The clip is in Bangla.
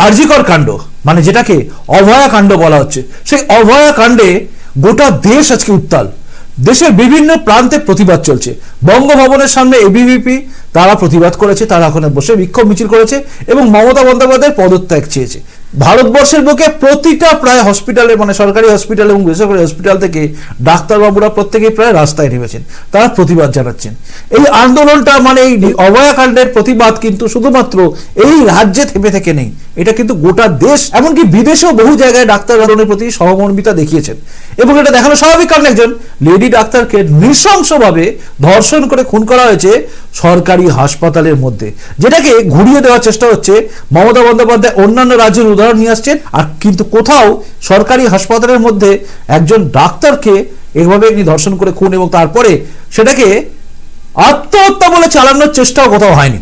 আরজিকর কাণ্ড, মানে যেটাকে অভয়া কাণ্ড বলা হচ্ছে, সেই অভয়া কাণ্ডে গোটা দেশ আজকে উত্তাল। দেশের বিভিন্ন প্রান্তে প্রতিবাদ চলছে। বঙ্গভবনের সামনে এবিভিপি তারা প্রতিবাদ করেছে, তারা ওখানে বসে বিক্ষোভ মিছিল করেছে এবং মমতা বন্দ্যোপাধ্যায়ের পদত্যাগ চেয়েছে। ভারতবর্ষের বুকে প্রতিটা প্রায় হসপিটালে, মানে সরকারি হসপিটাল এবং বেসরকারি হসপিটাল থেকে ডাক্তারবাবুরা প্রত্যেকেই প্রায় রাস্তায় নেমেছেন, তারা প্রতিবাদ জানাচ্ছেন। এই আন্দোলনটা, মানে এই অভয়াকাণ্ডের প্রতিবাদ কিন্তু শুধুমাত্র এই রাজ্যে থেমে থেকে নেই, এটা কিন্তু গোটা দেশ, এমনকি বিদেশেও বহু জায়গায় ডাক্তার আন্দোলনের প্রতি সহমর্মিতা দেখিয়েছেন। এবং এটা দেখানো স্বাভাবিক, কারণ একজন লেডি ডাক্তারকে নৃশংসভাবে ধর্ষণ করে খুন করা হয়েছে সরকারি হাসপাতালের মধ্যে, যেটাকে ঘুরিয়ে দেওয়ার চেষ্টা হচ্ছে। মমতা বন্দ্যোপাধ্যায় অন্যান্য রাজ্যের উদাহরণ নিয়ে আসছেন, আর কিন্তু কোথাও সরকারি হাসপাতালের মধ্যে একজন ডাক্তারকে এভাবে ধর্ষণ করে খুন এবং তারপরে সেটাকে আত্মহত্যা বলে চালানোর চেষ্টাও কোথাও হয়নি।